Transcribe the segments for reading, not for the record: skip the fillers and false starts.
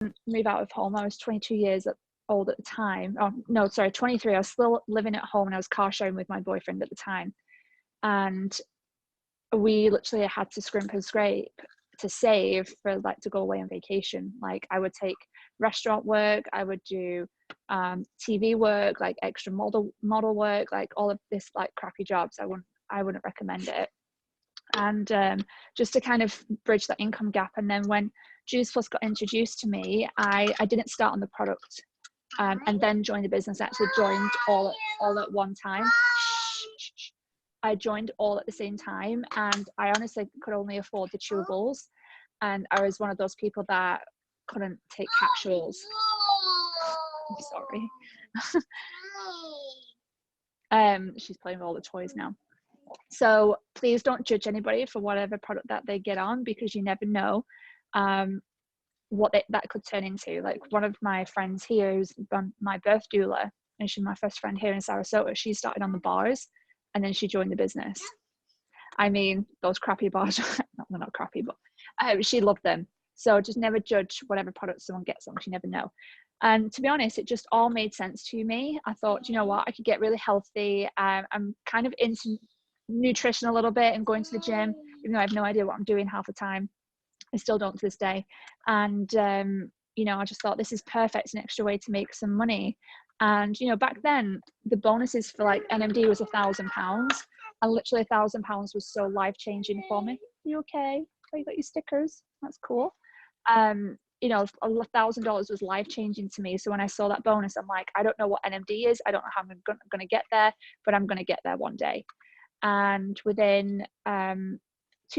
move out of home. I was 22 years old at the time. Oh no, sorry, 23. I was still living at home and I was car sharing with my boyfriend at the time. And we literally had to scrimp and scrape to save for like to go away on vacation. Like I would take restaurant work, I would do TV work, like extra model work, like all of this like crappy jobs. I wouldn't recommend it. And just to kind of bridge that income gap. And then when Juice Plus got introduced to me, I didn't start on the product and then join the business. I actually joined all at one time. I joined all at the same time, and I honestly could only afford the chewables, and I was one of those people that couldn't take capsules. I'm sorry. She's playing with all the toys now. So please don't judge anybody for whatever product that they get on, because you never know what that could turn into. Like one of my friends here who's my birth doula, and she's my first friend here in Sarasota, she started on the bars and then she joined the business. I mean, those crappy bars, they're not crappy, but she loved them. So just never judge whatever product someone gets on, because you never know. And to be honest, it just all made sense to me. I thought, you know what, I could get really healthy. I'm kind of into nutrition a little bit and going to the gym, even though I have no idea what I'm doing half the time. I still don't to this day. And you know, I just thought this is perfect. It's an extra way to make some money. And you know, back then the bonuses for like NMD was £1,000, and literally £1,000 was so life-changing for me. Are you okay? Oh, you got your stickers, that's cool. You know, $1,000 was life-changing to me. So when I saw that bonus, I'm like, I don't know what NMD is, I don't know how I'm going to get there, but I'm going to get there one day. And within 2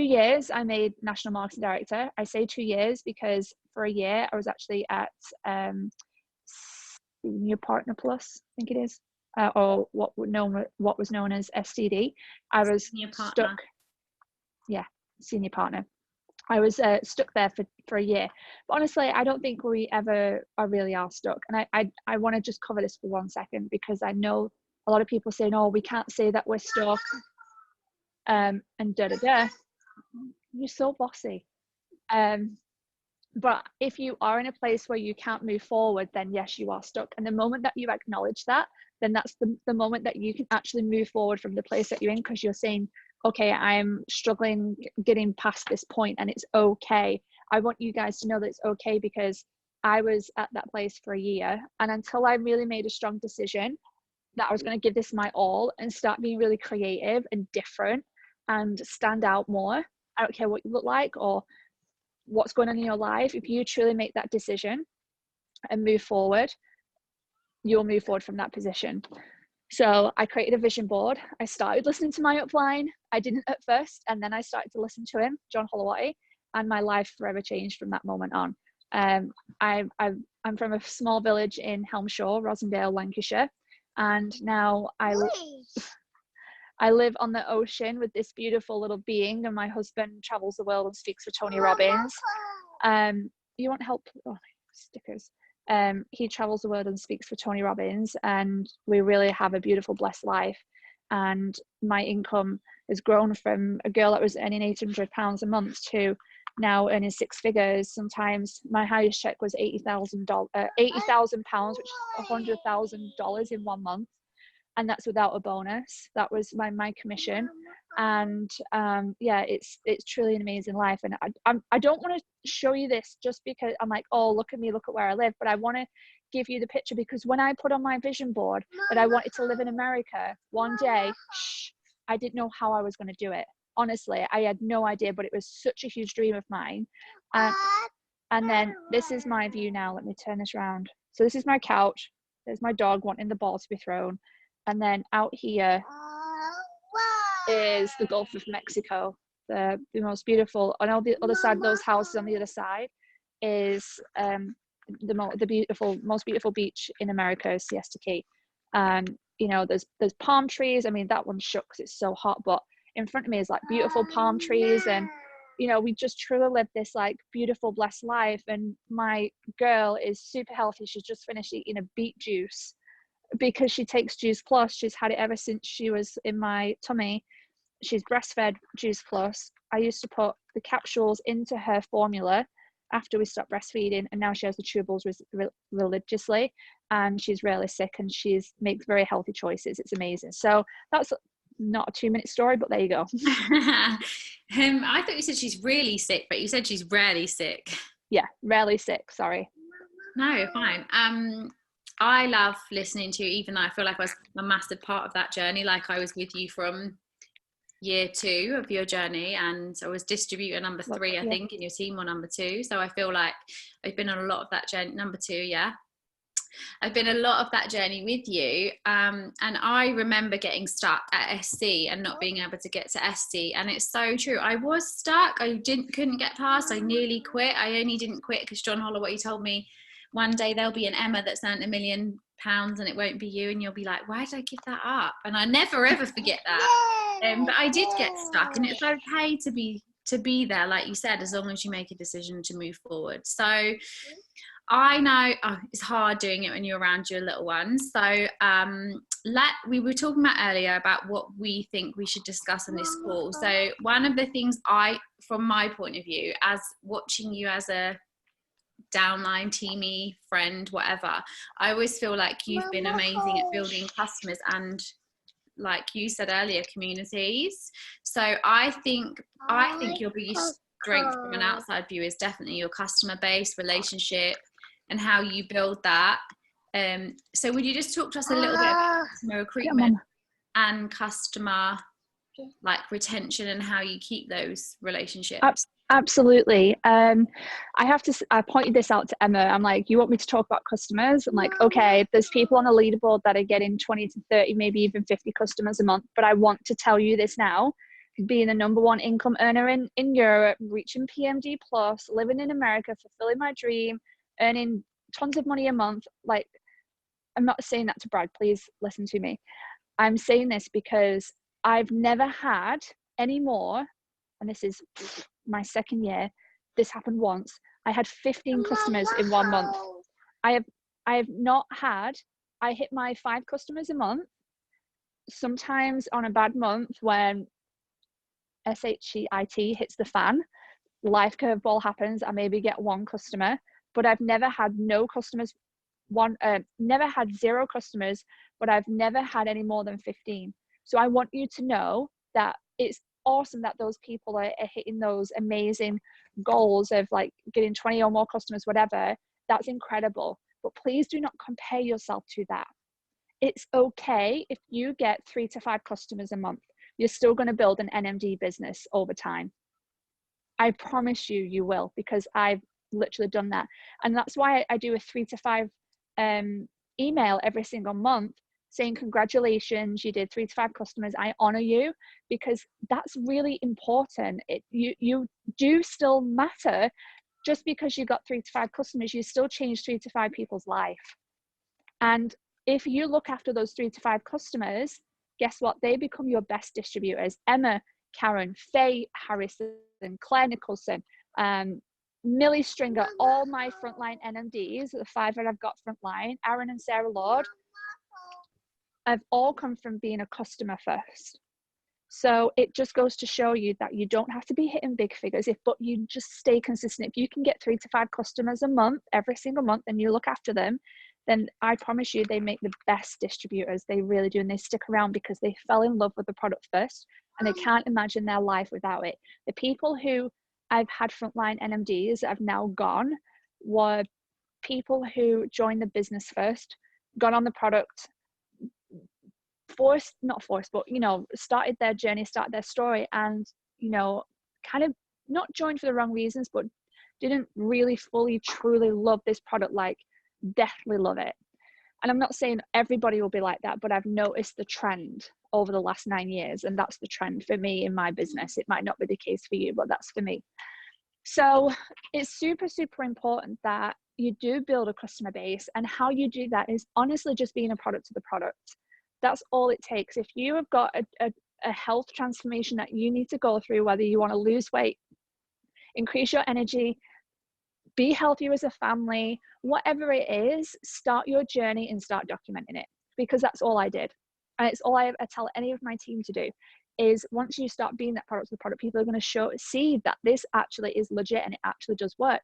years, I made national marketing director. I say 2 years because for a year I was actually at Senior Partner Plus, I think it is, or what was known as STD. I was stuck. Yeah, senior partner. I was stuck there for a year. But honestly, I don't think we ever really are stuck. And I want to just cover this for 1 second, because I know a lot of people saying, oh, we can't say that we're stuck, and da-da-da. You're so bossy. But if you are in a place where you can't move forward, then yes, you are stuck. And the moment that you acknowledge that, then that's the moment that you can actually move forward from the place that you're in, because you're saying, okay, I'm struggling getting past this point, and it's okay. I want you guys to know that it's okay, because I was at that place for a year, and until I really made a strong decision that I was going to give this my all and start being really creative and different and stand out more, I don't care what you look like or what's going on in your life, if you truly make that decision and move forward, you'll move forward from that position. So I created a vision board. I started listening to my upline. I didn't at first, and then I started to listen to him, John Holloway, and my life forever changed from that moment on. I'm from a small village in Helmshaw, Rosendale, Lancashire, and now I live on the ocean with this beautiful little being, and my husband travels the world and speaks for Tony Robbins. You want help? Oh, stickers. He travels the world and speaks for Tony Robbins, and we really have a beautiful, blessed life. And my income has grown from a girl that was earning £800 a month to now earning 6 figures. Sometimes my highest check was £80,000, which is $100,000 in 1 month. And that's without a bonus. That was my commission. And yeah, it's truly an amazing life. And I don't want to show you this just because I'm like, oh, look at me, look at where I live, but I want to give you the picture, because when I put on my vision board that I wanted to live in America one day, I didn't know how I was going to do it. Honestly, I had no idea, but it was such a huge dream of mine. And then this is my view now. Let me turn this around. So this is my couch. There's my dog wanting the ball to be thrown. And then out here is the Gulf of Mexico, the most beautiful. On all the other side of those houses on the other side is the most beautiful beach in America, Siesta Key. You know, there's palm trees. I mean, that one shook because it's so hot, but in front of me is like beautiful palm trees, and you know, we just truly live this like beautiful, blessed life. And my girl is super healthy. She's just finished eating a beet juice because she takes Juice Plus. She's had it ever since she was in my tummy. She's breastfed Juice Plus. I used to put the capsules into her formula after we stopped breastfeeding, and now she has the chewables religiously, and she's really sick, and she's makes very healthy choices. It's amazing. So that's not a 2-minute story, but there you go. I thought you said she's really sick, but you said she's rarely sick. Yeah, rarely sick, sorry. No, fine. I love listening to you, even though I feel like I was a massive part of that journey. Like I was with you from year 2 of your journey, and I was distributor number 3, I think, in your team, or number 2. So I feel like I've been on a lot of that journey. Number 2, yeah. I've been a lot of that journey with you, and I remember getting stuck at SC and not being able to get to SC, and it's so true. I was stuck. I couldn't get past. I nearly quit. I only didn't quit because John Holloway told me one day there'll be an Emma that's earned £1 million and it won't be you, and you'll be like, why did I give that up? And I never ever forget that. But I did get stuck, and it's okay to be there, like you said, as long as you make a decision to move forward. So I know it's hard doing it when you're around your little ones. So we were talking about earlier about what we think we should discuss on this call. So one of the things from my point of view, as watching you as a downline teamy friend, whatever, I always feel like you've been amazing at building customers and, like you said earlier, communities. So I think your biggest strength from an outside view is definitely your customer base, relationship, and how you build that. So would you just talk to us a little bit about customer recruitment and customer retention, and how you keep those relationships? Absolutely. I pointed this out to Emma. I'm like, you want me to talk about customers? I'm like, okay, there's people on the leaderboard that are getting 20 to 30, maybe even 50 customers a month. But I want to tell you this now, being the #1 income earner in Europe, reaching PMD plus, living in America, fulfilling my dream, earning tons of money a month. Like, I'm not saying that to brag, please listen to me. I'm saying this because I've never had any more, and this is my 2nd year, this happened once. I had 15 customers in 1 month. I have not had, I hit my 5 customers a month. Sometimes on a bad month when SHIT hits the fan, life curveball happens, I maybe get 1 customer, but I've never had no customers, never had 0 customers, but I've never had any more than 15. So I want you to know that it's awesome that those people are hitting those amazing goals of like getting 20 or more customers, whatever. That's incredible. But please do not compare yourself to that. It's okay if you get 3 to 5 customers a month. You're still going to build an NMD business over time. I promise you, you will, because I've literally done that. And that's why I do a 3 to 5 email every single month saying, congratulations, you did 3 to 5 customers. I honor you, because that's really important. You do still matter. Just because you got 3 to 5 customers, you still change 3 to 5 people's life. And if you look after those 3 to 5 customers, guess what? They become your best distributors. Emma, Karen, Faye Harrison, Claire Nicholson, Millie Stringer, all my frontline NMDs, the 5 that I've got frontline, Aaron and Sarah Lord, have all come from being a customer first. So it just goes to show you that you don't have to be hitting big figures, but you just stay consistent. If you can get 3 to 5 customers a month, every single month, and you look after them, then I promise you they make the best distributors. They really do. And they stick around because they fell in love with the product first, and they can't imagine their life without it. The people who I've had frontline NMDs that have now gone were people who joined the business first, got on the product, not forced, but, started their journey, started their story, and, kind of not joined for the wrong reasons, but didn't really fully, truly love this product, like deathly love it. And I'm not saying everybody will be like that, but I've noticed the trend over the last 9 years, and that's the trend for me in my business. It might not be the case for you, but that's for me. So it's super, super important that you do build a customer base, and how you do that is honestly just being a product of the product. That's all it takes. If you have got a health transformation that you need to go through, whether you want to lose weight, increase your energy, be healthier as a family, whatever it is, start your journey and start documenting it, because that's all I did. And it's all I tell any of my team to do, is once you start being that product to the product, people are going to see that this actually is legit and it actually does work.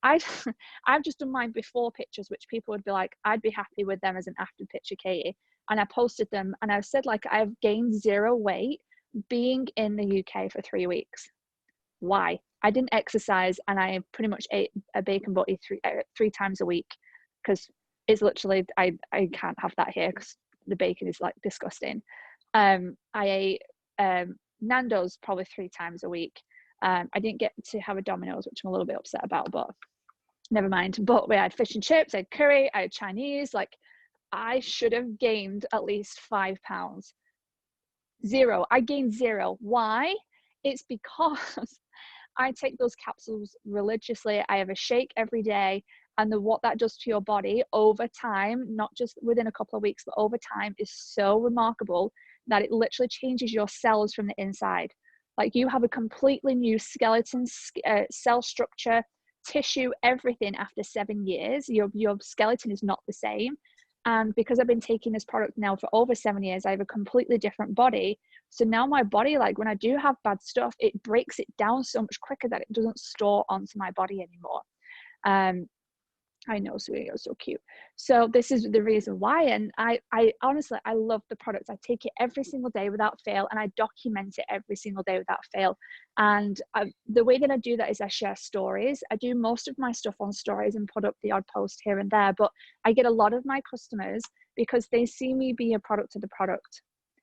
I've just done my before pictures, which people would be like, I'd be happy with them as an after picture, Katie. And I posted them and I've said, like, I've gained 0 weight being in the UK for 3 weeks. Why? I didn't exercise and I pretty much ate a bacon butty three times a week, because it's literally, I can't have that here because the bacon is like disgusting. I ate Nando's probably 3 times a week. I didn't get to have a Domino's, which I'm a little bit upset about, but never mind. But we had fish and chips, I had curry, I had Chinese. Like, I should have gained at least 5 pounds. 0. I gained 0. Why? It's because I take those capsules religiously. I have a shake every day. And what that does to your body over time, not just within a couple of weeks, but over time, is so remarkable that it literally changes your cells from the inside. Like, you have a completely new skeleton, cell structure, tissue, everything after 7 years. Your skeleton is not the same. And because I've been taking this product now for over 7 years, I have a completely different body. So now my body, like, when I do have bad stuff, it breaks it down so much quicker that it doesn't store onto my body anymore. I know, sweetie, you're so cute. So this is the reason why. And I honestly, I love the products. I take it every single day without fail, and I document it every single day without fail. And the way that I do that is I share stories. I do most of my stuff on stories and put up the odd post here and there, but I get a lot of my customers because they see me be a product of the product.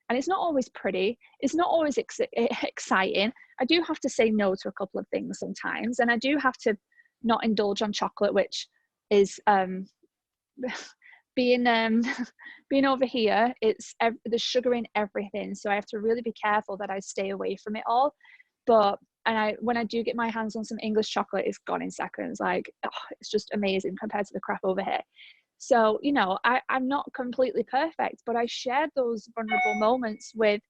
And it's not always pretty. It's not always exciting. I do have to say no to a couple of things sometimes. And I do have to not indulge on chocolate, which is being over here, it's the sugar in everything, so I have to really be careful that I stay away from it all. But when I do get my hands on some English chocolate, it's gone in seconds. Like, it's just amazing compared to the crap over here. So, you know, I'm not completely perfect, but I shared those vulnerable moments with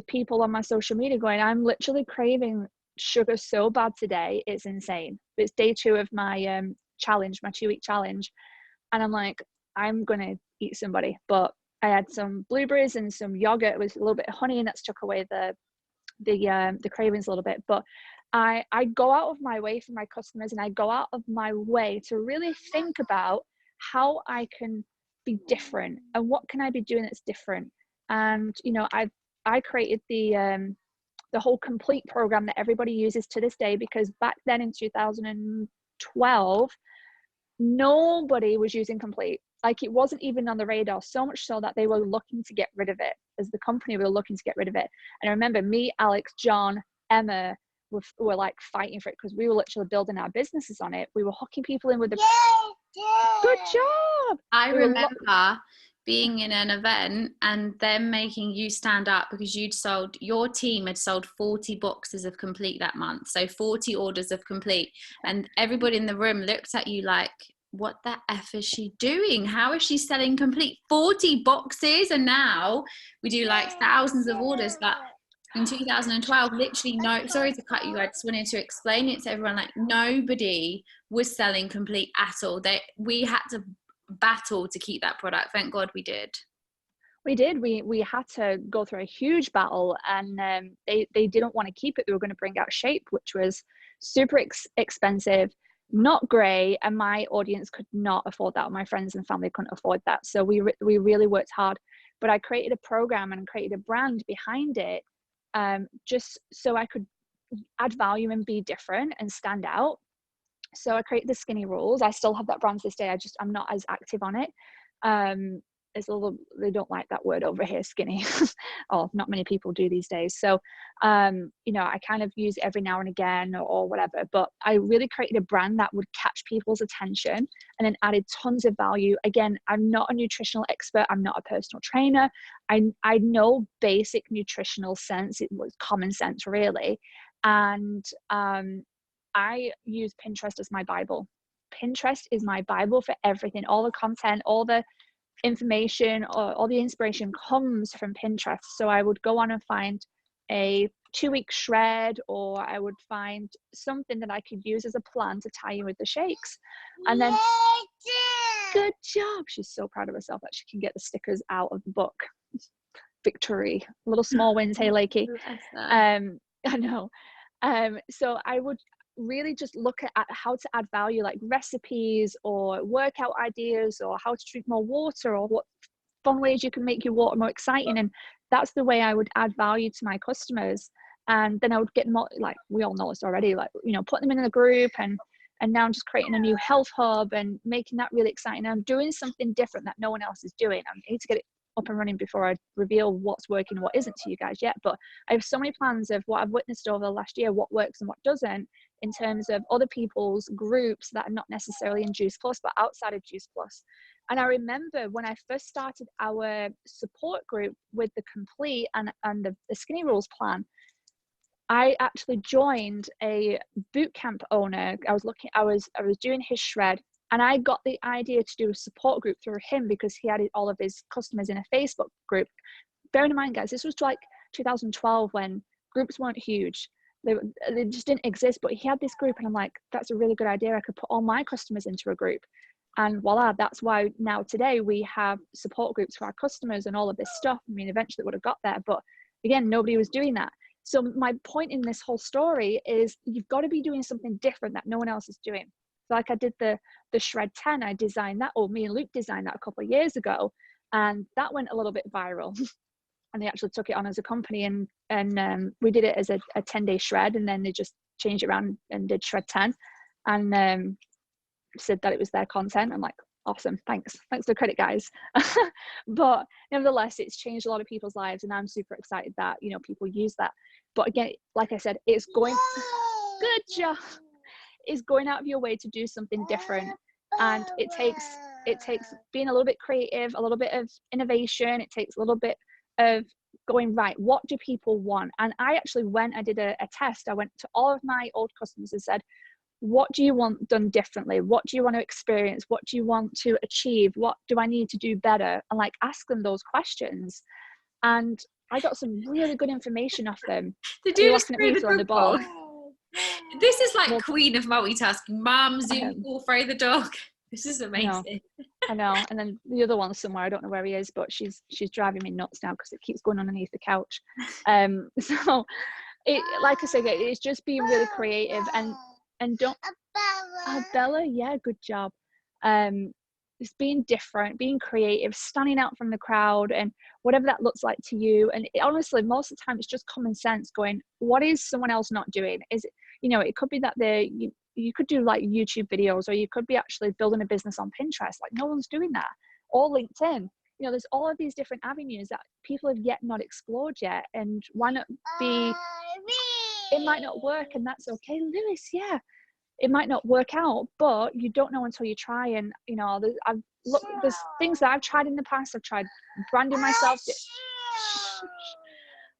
people on my social media going, I'm literally craving sugar so bad today, it's insane. It's day 2 of my challenge, my 2-week challenge, and I'm like, I'm gonna eat somebody. But I had some blueberries and some yogurt with a little bit of honey, and that's took away the cravings a little bit. But I go out of my way for my customers, and I go out of my way to really think about how I can be different and what can I be doing that's different. And you know, I created the whole complete program that everybody uses to this day, because back then in 2012 nobody was using complete. Like, it wasn't even on the radar, so much so that they were looking to get rid of it. As the company, we were looking to get rid of it. And I remember me, Alex, John, Emma were like fighting for it, because we were literally building our businesses on it. We were hooking people in with the good job. I remember being in an event and them making you stand up because your team had sold 40 boxes of complete that month. So 40 orders of complete. And everybody in the room looked at you like, what the F is she doing? How is she selling complete 40 boxes? And now we do like thousands of orders. But in 2012, literally sorry to cut you, I just wanted to explain it to everyone, like, nobody was selling complete at all. We had to battle to keep that product. Thank God we did. We had to go through a huge battle, and they didn't want to keep it. They were going to bring out Shape, which was super expensive, not great, and my audience could not afford that. My friends and family couldn't afford that. So we really worked hard. But I created a program and created a brand behind it, just so I could add value and be different and stand out. So I created the skinny rules. I still have that brand to this day. I'm not as active on it. It's a little, they don't like that word over here, skinny. Oh, not many people do these days. So, you know, I kind of use it every now and again or whatever, but I really created a brand that would catch people's attention and then added tons of value. Again, I'm not a nutritional expert. I'm not a personal trainer. I know basic nutritional sense. It was common sense, really. And, I use Pinterest as my Bible. Pinterest is my Bible for everything. All the content, all the information, or all the inspiration comes from Pinterest. So I would go on and find a 2-week shred, or I would find something that I could use as a plan to tie in with the shakes. And then, good job. She's so proud of herself that she can get the stickers out of the book. Victory. Little small wins. Hey, Lakey. I know. So I would really just look at how to add value, like recipes or workout ideas or how to drink more water or what fun ways you can make your water more exciting. And that's the way I would add value to my customers. And then I would get more, like we all know this already, like, you know, put them in a group, and now I'm just creating a new health hub and making that really exciting. I'm doing something different that no one else is doing. I need to get it up and running before I reveal what's working and what isn't to you guys yet. But I have so many plans of what I've witnessed over the last year, what works and what doesn't, in terms of other people's groups that are not necessarily in Juice Plus, but outside of Juice Plus. And I remember when I first started our support group with the Complete and the Skinny Rules plan, I actually joined a boot camp owner. I was doing his shred, and I got the idea to do a support group through him because he had all of his customers in a Facebook group. Bearing in mind, guys, this was like 2012 when groups weren't huge. They just didn't exist, but he had this group, and I'm like, that's a really good idea. I could put all my customers into a group. And voila, that's why now today we have support groups for our customers and all of this stuff. I mean, eventually it would have got there, but again, nobody was doing that. So my point in this whole story is you've got to be doing something different that no one else is doing. So like I did the Shred 10, I designed that, or me and Luke designed that a couple of years ago, and that went a little bit viral. And they actually took it on as a company, and we did it as a 10-day shred, and then they just changed it around and did Shred 10, and said that it was their content. I'm like, awesome, thanks for the credit, guys. But nevertheless, it's changed a lot of people's lives, and I'm super excited that, you know, people use that. But again, like I said, it's going good job. It's going out of your way to do something different, and it takes being a little bit creative, a little bit of innovation. It takes a little bit of going, right, what do people want? And I actually I did a test. I went to all of my old customers and said, what do you want done differently? What do you want to experience? What do you want to achieve? What do I need to do better? And like, ask them those questions. And I got some really good information off them. Did you laughing at me throwing the ball? This is like queen of multitasking. Mum, Zoom call, throw the dog. This is amazing. I know. And then the other one somewhere, I don't know where he is, but she's driving me nuts now because it keeps going underneath the couch. So it, like I said, it's just being really creative and don't Bella, yeah, good job. It's being different, being creative, standing out from the crowd, and whatever that looks like to you. And honestly, most of the time it's just common sense going, what is someone else not doing? Is it, you know, it could be that you could do like YouTube videos, or you could be actually building a business on Pinterest. Like, no one's doing that. Or LinkedIn. You know, there's all of these different avenues that people have yet not explored yet. And why not be, it might not work, and that's okay. Lewis, yeah, it might not work out, but you don't know until you try. And, you know, there's things that I've tried in the past. I've tried branding myself.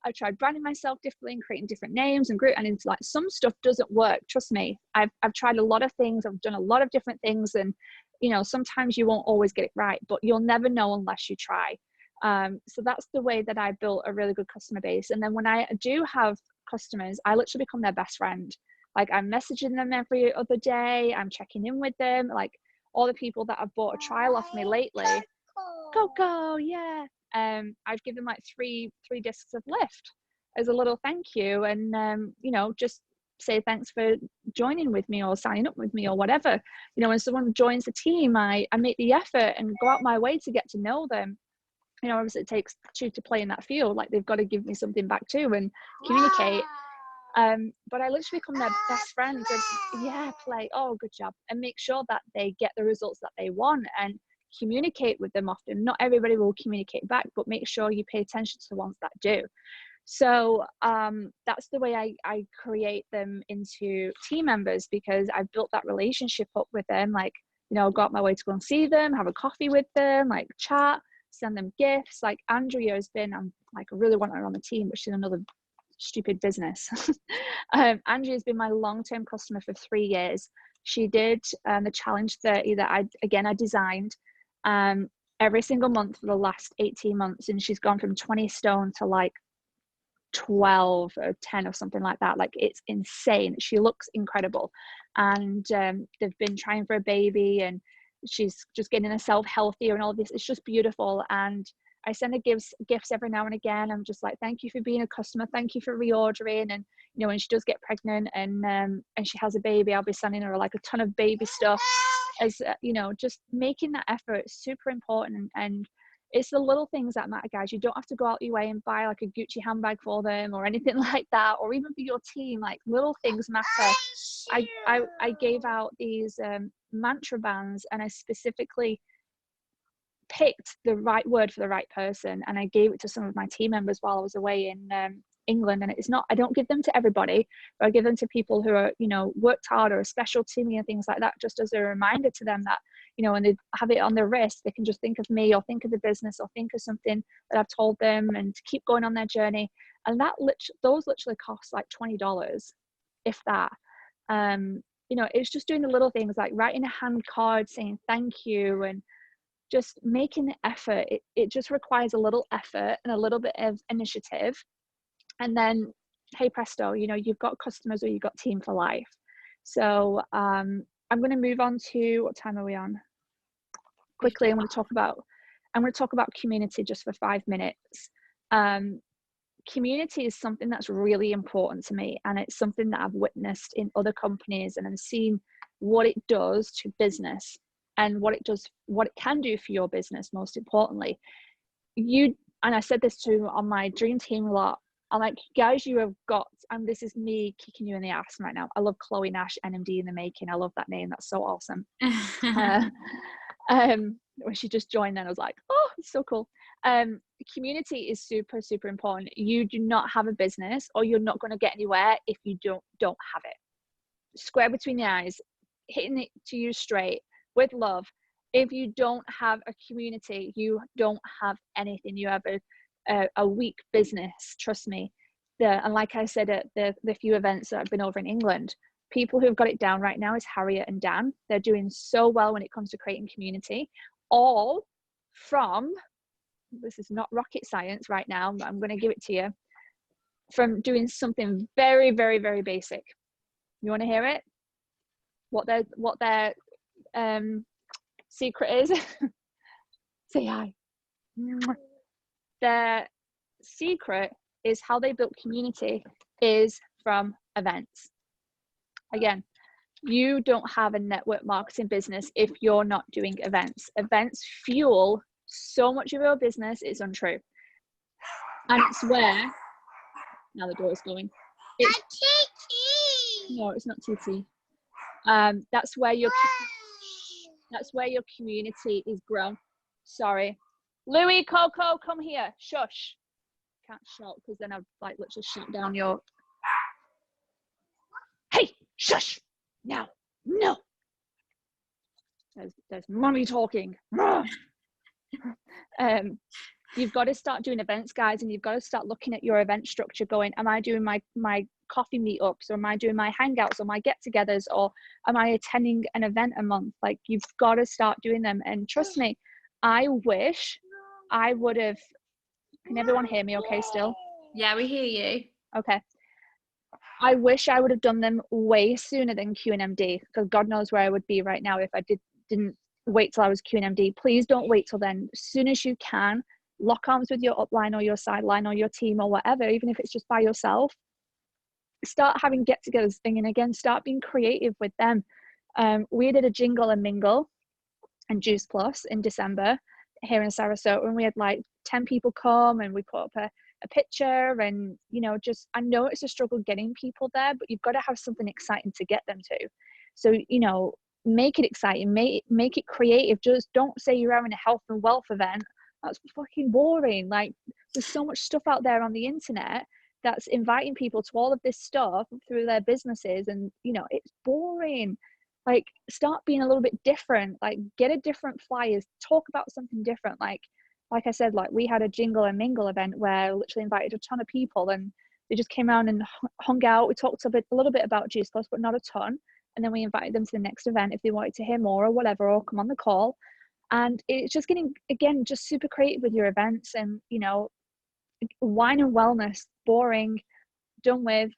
I've tried branding myself differently and creating different names and group, and it's like some stuff doesn't work. Trust me, I've tried a lot of things. I've done a lot of different things, and, you know, sometimes you won't always get it right, but you'll never know unless you try. So that's the way that I built a really good customer base. And then when I do have customers, I literally become their best friend. Like, I'm messaging them every other day. I'm checking in with them. Like, all the people that have bought a trial off me lately, go, yeah. I've given like three discs of lift as a little thank you, and you know, just say thanks for joining with me or signing up with me or whatever. You know, when someone joins the team, I make the effort and go out my way to get to know them. You know, obviously it takes two to play in that field. Like, they've got to give me something back too and communicate. But I literally become their best friend. And yeah, play. Oh, good job. And make sure that they get the results that they want, and communicate with them often. Not everybody will communicate back, but make sure you pay attention to the ones that do. So that's the way I create them into team members, because I've built that relationship up with them. Like, you know, go out my way to go and see them, have a coffee with them, like chat, send them gifts. Like, Andrea has been, I'm like, I really want her on the team, but she's another stupid business. Andrea's been my long-term customer for 3 years. She did the Challenge 30 that I designed every single month for the last 18 months, and she's gone from 20 stone to like 12 or 10 or something like that. Like, it's insane. She looks incredible, and they've been trying for a baby, and she's just getting herself healthier and all this. It's just beautiful. And I send her gifts every now and again. I'm just like, thank you for being a customer, thank you for reordering. And you know, when she does get pregnant and she has a baby, I'll be sending her like a ton of baby stuff. As you know, just making that effort is super important. And it's the little things that matter, guys. You don't have to go out your way and buy like a Gucci handbag for them or anything like that, or even for your team. Like, little things matter. I gave out these mantra bands, and I specifically picked the right word for the right person, and I gave it to some of my team members while I was away in England. And it's not, I don't give them to everybody, but I give them to people who are, you know, worked hard or are special to me and things like that, just as a reminder to them that, you know, when they have it on their wrist, they can just think of me or think of the business or think of something that I've told them, and to keep going on their journey. And those literally cost like $20, if that. You know, it's just doing the little things like writing a hand card saying thank you, and just making the effort. It just requires a little effort and a little bit of initiative, and then hey presto, you know, you've got customers or you've got team for life. So I'm going to move on to, what time are we on? Quickly, I'm going to talk about community just for 5 minutes. Community is something that's really important to me, and it's something that I've witnessed in other companies, and I've seen what it does to business and what it can do for your business. Most importantly, and I said this to on my dream team a lot, I'm like, guys, you have got, and this is me kicking you in the ass right now, I love Chloe Nash, NMD in the making. I love that name, that's so awesome. When she just joined, then I was like, oh, it's so cool. Community is super, super important. You do not have a business, or you're not going to get anywhere if you don't have it. Square between the eyes, hitting it to you straight with love. If you don't have a community, you don't have anything. You have a weak business, trust me. And like I said at the few events that I've been over in England, people who've got it down right now is Harriet and Dan. They're doing so well when it comes to creating community, all from, this is not rocket science right now, but I'm going to give it to you, from doing something very, very, very basic. You want to hear it? What their secret is? Say hi. Their secret is how they built community is from events. Again, you don't have a network marketing business if you're not doing events. Events fuel so much of your business. It's untrue. And it's where, now the door is going. No, it's not TT. That's where your community is grown. Sorry. Louis, Coco, come here. Shush. Can't shout because then I've like literally shut down your. Hey, shush. Now, no. There's mommy talking. You've got to start doing events, guys, and you've got to start looking at your event structure going, am I doing my coffee meetups, or am I doing my hangouts or my get-togethers, or am I attending an event a month? Like, you've got to start doing them. And trust me, I wish I would have. Can everyone hear me okay still? Yeah, we hear you. Okay. I wish I would have done them way sooner than QNMD, because God knows where I would be right now if I didn't wait till I was QNMD. Please don't wait till then. As soon as you can, lock arms with your upline or your sideline or your team or whatever, even if it's just by yourself. Start having get-togethers thing, and again, start being creative with them. We did a jingle and mingle and Juice Plus in December here in Sarasota, and we had like 10 people come, and we put up a picture, and you know, just, I know it's a struggle getting people there, but you've got to have something exciting to get them to. So, you know, make it exciting, make it creative. Just don't say you're having a health and wealth event. That's fucking boring. Like, there's so much stuff out there on the internet that's inviting people to all of this stuff through their businesses, and you know, it's boring. Like, start being a little bit different. Like, get a different flyers, talk about something different. Like I said, like, we had a jingle and mingle event where I literally invited a ton of people, and they just came around and hung out. We talked a little bit about Juice Plus, but not a ton. And then we invited them to the next event if they wanted to hear more or whatever, or come on the call. And it's just getting, again, just super creative with your events. And, you know, wine and wellness, boring, done with.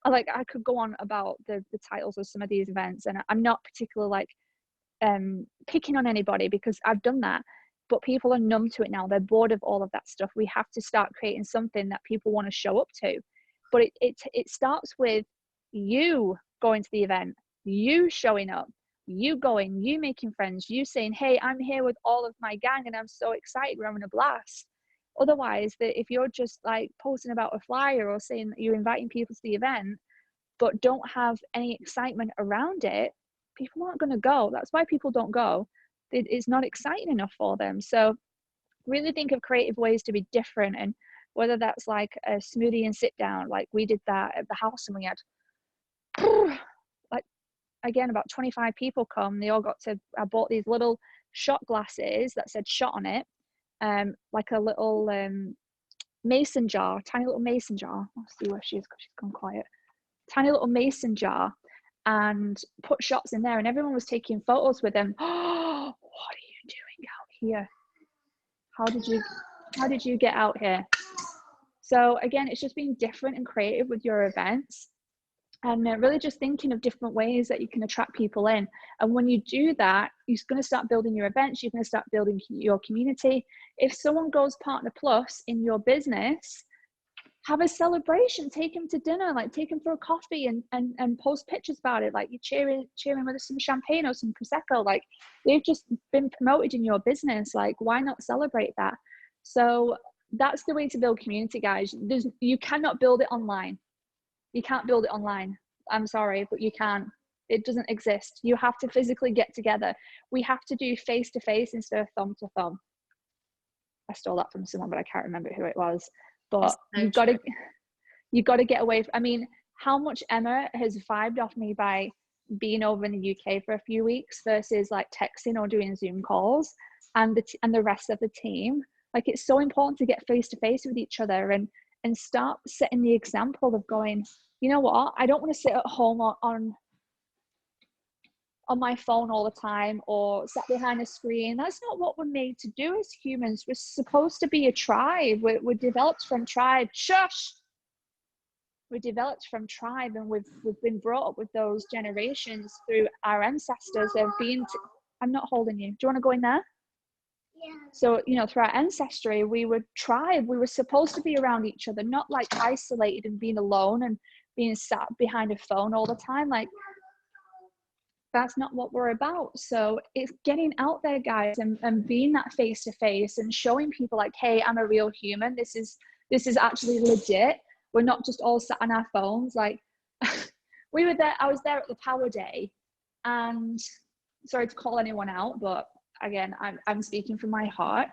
I could go on about the titles of some of these events, and I'm not particularly like picking on anybody, because I've done that. but people are numb to it now. They're bored of all of that stuff. We have to start creating something that people want to show up to. But it starts with you going to the event, you showing up, you going, you making friends, you saying, hey, I'm here with all of my gang and I'm so excited, we're having a blast. Otherwise, that if you're just like posting about a flyer or saying that you're inviting people to the event but don't have any excitement around it, people aren't going to go. That's why people don't go. It's not exciting enough for them. So really think of creative ways to be different, and whether that's like a smoothie and sit down, like we did that at the house, and we had like, again, about 25 people come. They all got to, I bought these little shot glasses that said shot on it, like a little mason jar, tiny little mason jar. I'll see where she is because she's gone quiet. Tiny little mason jar, and put shots in there, and everyone was taking photos with them. Oh, what are you doing out here? How did you get out here? So again, it's just being different and creative with your events, and really just thinking of different ways that you can attract people in. And when you do that, you're going to start building your events, you're going to start building your community. If someone goes Partner Plus in your business, have a celebration, take them to dinner, like take them for a coffee, and post pictures about it, like you cheering with some champagne or some Prosecco. Like, they've just been promoted in your business, like why not celebrate that? So that's the way to build community, guys. You cannot build it online. You can't build it online. I'm sorry, but you can't. It doesn't exist. You have to physically get together. We have to do face to face instead of thumb to thumb. I stole that from someone, but I can't remember who it was. But you've got to get away. I mean, how much Emma has vibed off me by being over in the UK for a few weeks versus like texting or doing Zoom calls, and the rest of the team. Like, it's so important to get face to face with each other and start setting the example of going, you know what, I don't want to sit at home on my phone all the time or sat behind a screen. That's not what we're made to do as humans. We're supposed to be a tribe. We're developed from tribe. Shush! We're developed from tribe, and we've been brought up with those generations through our ancestors. I'm not holding you. Do you want to go in there? Yeah. So, through our ancestry, we were tribe. We were supposed to be around each other, not like isolated and being alone and being sat behind a phone all the time. Like, that's not what we're about. So it's getting out there, guys, and being that face to face and showing people like, hey, I'm a real human. This is actually legit. We're not just all sat on our phones. Like, we were there. I was there at the Power Day, and sorry to call anyone out, but again, I'm speaking from my heart.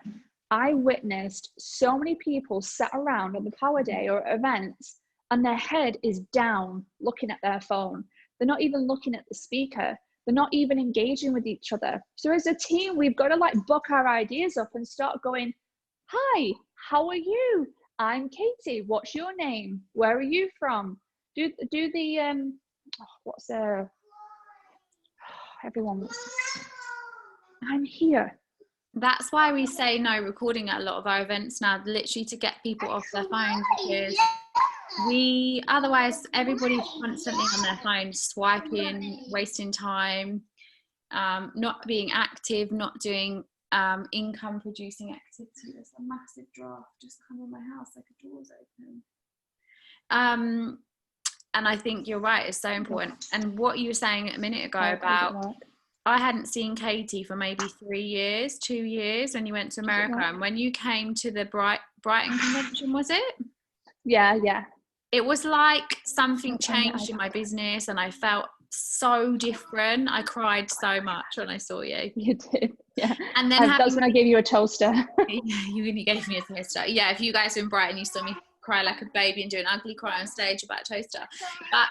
I witnessed so many people sat around on the Power Day or events, and their head is down looking at their phone. They're not even looking at the speaker. They're not even engaging with each other. So as a team, we've got to like book our ideas up and start going, hi, how are you? I'm Katie. What's your name? Where are you from? Do the, everyone, I'm here. That's why we say no recording at a lot of our events now, literally to get people off their phones, because otherwise everybody's constantly on their phone, swiping, wasting time, not being active, not doing income producing activity. There's a massive draft just come in my house, like a door's open. And I think you're right, it's so important. And what you were saying a minute ago about, I hadn't seen Katie for maybe 2 years when you went to America, and when you came to the Brighton convention, was it? Yeah. It was like something changed in my business, and I felt so different. I cried so much when I saw you. You did, yeah. And then that's when I gave you a toaster. Yeah, you gave me a toaster. Yeah, if you guys were in Brighton, you saw me cry like a baby and do an ugly cry on stage about a toaster. But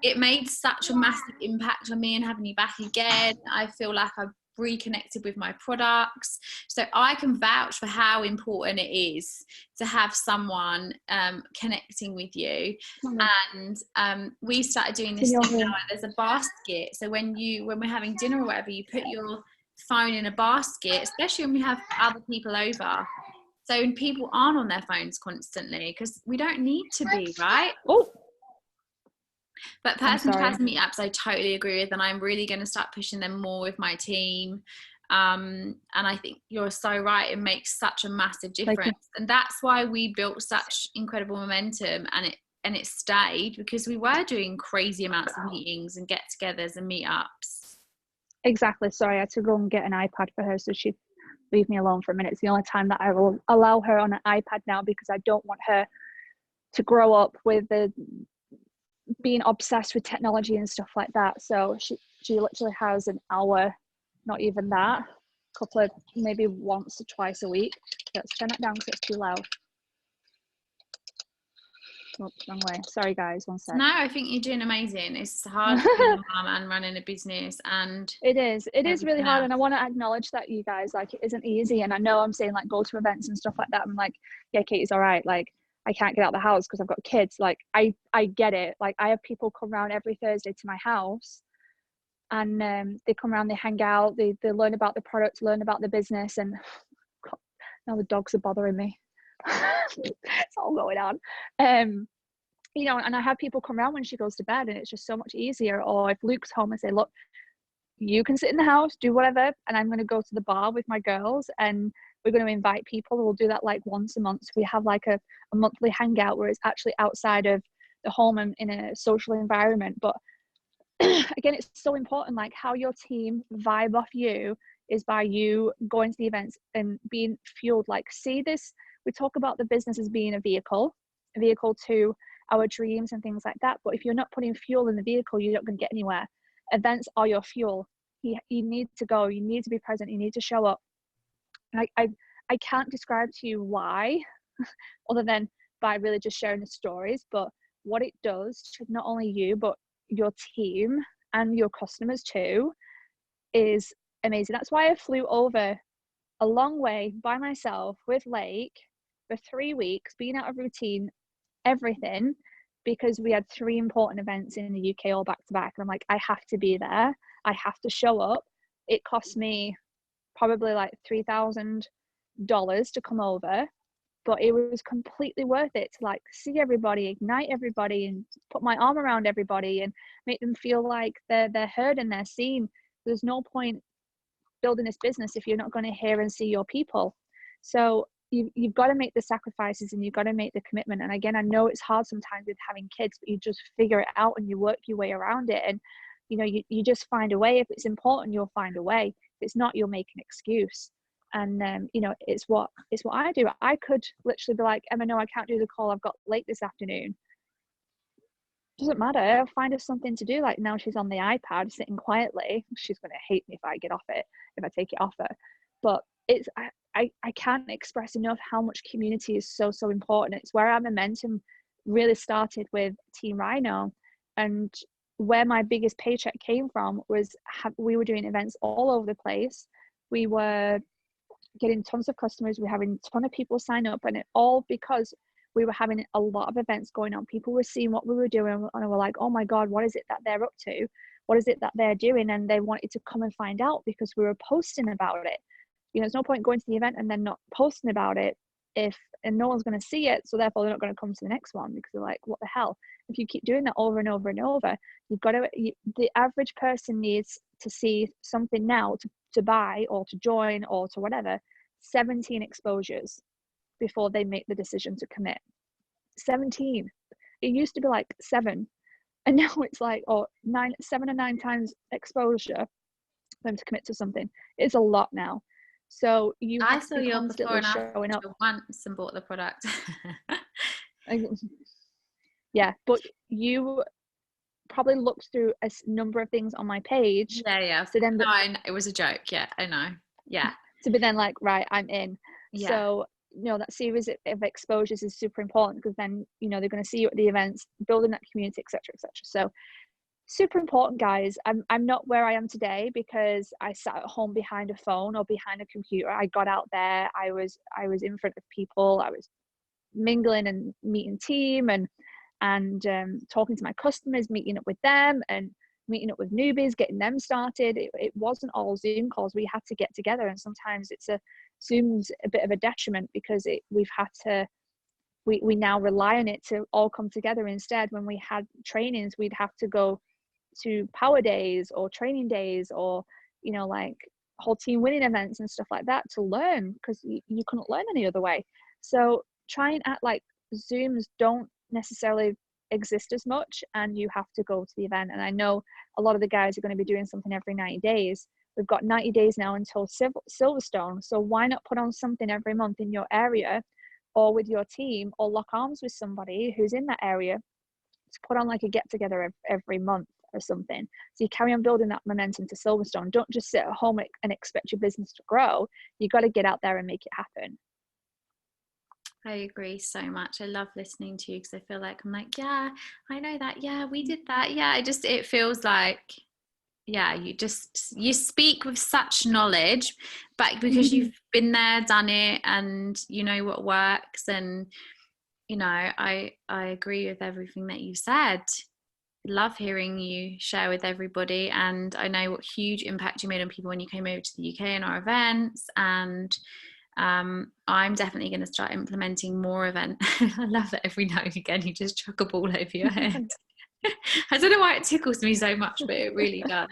it made such a massive impact on me, and having you back again, I feel like I've reconnected with my products. So I can vouch for how important it is to have someone connecting with you. And we started doing this thing now, there's a basket. So when we're having dinner or whatever, you put your phone in a basket, especially when we have other people over. So people aren't on their phones constantly, because we don't need to be, right? Oh. But person-to-person meetups, I totally agree with, and I'm really going to start pushing them more with my team. And I think you're so right, it makes such a massive Like, difference, and that's why we built such incredible momentum, and it stayed, because we were doing crazy amounts of meetings and get-togethers and meetups. exactly. Sorry, I had to go and get an iPad for her so she'd leave me alone for a minute. It's the only time that I will allow her on an iPad now, because I don't want her to grow up with the being obsessed with technology and stuff like that. So she literally has an hour, not even that, couple of, maybe once or twice a week. Let's turn that down because it's too loud. Oops, wrong way. Sorry guys, one sec. No, I think you're doing amazing. It's hard being a mum and running a business, and it is really hard, else. and I want to acknowledge that, you guys, like, it isn't easy. And I know I'm saying like go to events and stuff like that, I'm like, yeah, Katie's all right, like I can't get out of the house because I've got kids. Like I get it. Like I have people come around every Thursday to my house, and they come around, they hang out, they learn about the product, learn about the business, and God, now the dogs are bothering me. It's all going on. You know, and I have people come around when she goes to bed, and it's just so much easier. Or if Luke's home, I say, look, you can sit in the house, do whatever, and I'm going to go to the bar with my girls, and we're going to invite people. We'll do that like once a month. So we have like a monthly hangout where it's actually outside of the home and in a social environment. But again, it's so important, like how your team vibe off you is by you going to the events and being fueled. Like, see this, we talk about the business as being a vehicle to our dreams and things like that. But if you're not putting fuel in the vehicle, you're not going to get anywhere. Events are your fuel. You need to go, you need to be present, you need to show up. And I can't describe to you why, other than by really just sharing the stories, but what it does to not only you, but your team and your customers too, is amazing. That's why I flew over a long way by myself with Lake for 3 weeks, being out of routine, everything, because we had 3 important events in the UK all back to back. And I'm like, I have to be there, I have to show up. It cost me probably like $3,000 to come over, but it was completely worth it to like see everybody, ignite everybody, and put my arm around everybody and make them feel like they're heard and they're seen. There's no point building this business if you're not going to hear and see your people. So you've got to make the sacrifices and you've got to make the commitment. And again, I know it's hard sometimes with having kids, but you just figure it out and you work your way around it. And you know, you just find a way. If it's important, you'll find a way. If it's not, you'll make an excuse. And you know, it's what I do. I could literally be like, Emma, no, I can't do the call, I've got late this afternoon. Doesn't matter, I'll find her something to do. Like now she's on the iPad sitting quietly. She's going to hate me if I get off it, if I take it off her. But it's I can't express enough how much community is so important. It's where our momentum really started with Team Rhino, and where my biggest paycheck came from was we were doing events all over the place. We were getting tons of customers, we were having a ton of people sign up, and it all because we were having a lot of events going on. People were seeing what we were doing and were like, oh my God, what is it that they're up to? What is it that they're doing? And they wanted to come and find out because we were posting about it. You know, there's no point going to the event and then not posting about it and no one's going to see it. So therefore they're not going to come to the next one because they're like, what the hell? If you keep doing that over and over and over, the average person needs to see something now to buy or to join or to whatever, 17 exposures before they make the decision to commit. 17. It used to be like 7, and now it's like 7 or 9 times exposure for them to commit to something. It's a lot now. So you have to be constantly showing up once and bought the product. Yeah, but you probably looked through a number of things on my page. Yeah. So then it was a joke. Yeah, I know. Yeah. To be then like, right, I'm in. Yeah. So you know, that series of exposures is super important, because then, you know, they're going to see you at the events, building that community, etc. So super important, guys. I'm not where I am today because I sat at home behind a phone or behind a computer. I got out there, I was in front of people, I was mingling and meeting team and talking to my customers, meeting up with them and meeting up with newbies, getting them started. It wasn't all Zoom calls. We had to get together, and sometimes Zoom's a bit of a detriment because we now rely on it to all come together. Instead, when we had trainings, we'd have to go to power days or training days or, you know, like whole team winning events and stuff like that to learn, because you couldn't learn any other way. So try and act like Zooms don't necessarily exist as much and you have to go to the event. And I know a lot of the guys are going to be doing something every 90 days. We've got 90 days now until Silverstone. So why not put on something every month in your area or with your team, or lock arms with somebody who's in that area to put on like a get together every month or something. So you carry on building that momentum to Silverstone. Don't just sit at home and expect your business to grow. You got to get out there and make it happen. I agree so much. I love listening to you because I feel like I'm like, yeah, I know that. Yeah, we did that. Yeah, it feels like, yeah, you speak with such knowledge, but because you've been there, done it, and you know what works. And, you know, I agree with everything that you said. Love hearing you share with everybody, and I know what huge impact you made on people when you came over to the UK and our events. And I'm definitely going to start implementing more events. I love that every now and again you just chuck a ball over your head. I don't know why it tickles me so much, but it really does.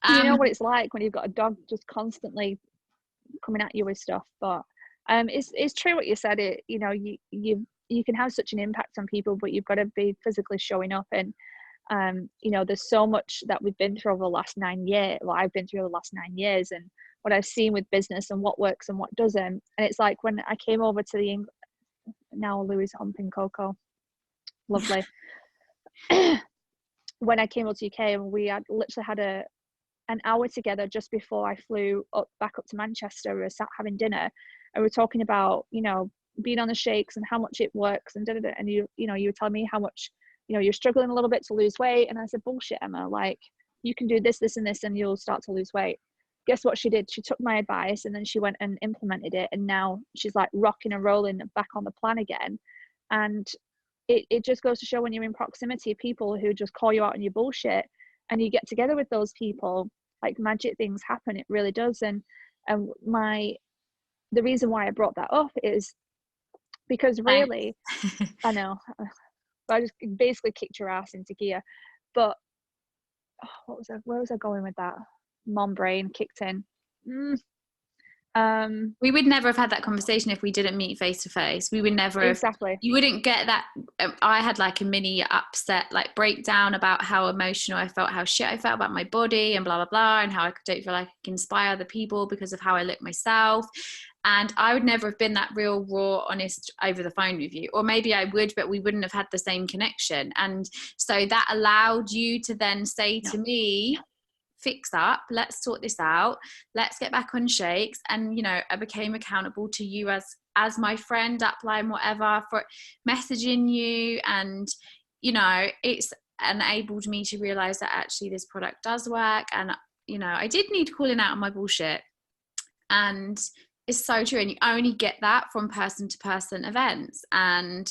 You know what it's like when you've got a dog just constantly coming at you with stuff. But it's true what you said. It, you know, you can have such an impact on people, but you've got to be physically showing up. And you know, there's so much that we've been through over the last 9 years. Well, I've been through the last 9 years, and what I've seen with business and what works and what doesn't. And it's like when I came over to the now Louis humping Coco, lovely. When I came over to UK, and we had literally had an hour together just before I flew back up to Manchester. We were sat having dinner, and we were talking about, you know, being on the shakes and how much it works and da-da-da. And you know, you were telling me how much, you know, you're struggling a little bit to lose weight. And I said, bullshit, Emma, like you can do this, this, and this, and you'll start to lose weight. Guess what she did? She took my advice and then she went and implemented it. And now she's like rocking and rolling back on the plan again. And it just goes to show, when you're in proximity of people who just call you out on your bullshit and you get together with those people, like magic things happen. It really does. And the reason why I brought that up is because really, I know, I just basically kicked your ass into gear. But where was I going with that? Mom brain kicked in. We would never have had that conversation if we didn't meet face to face. We would never exactly have, you wouldn't get that. I had like a mini upset, like breakdown about how emotional I felt, how shit I felt about my body and blah blah blah, and how I don't feel like I can inspire other people because of how I look myself. And I would never have been that real, raw, honest over the phone with you. Or maybe I would, but we wouldn't have had the same connection. And so that allowed you to then say to me, fix up, let's sort this out, let's get back on shakes. And, you know, I became accountable to you as my friend, upline, whatever, for messaging you. And, you know, it's enabled me to realize that actually this product does work. And, you know, I did need calling out on my bullshit. And it's so true. And you only get that from person to person events and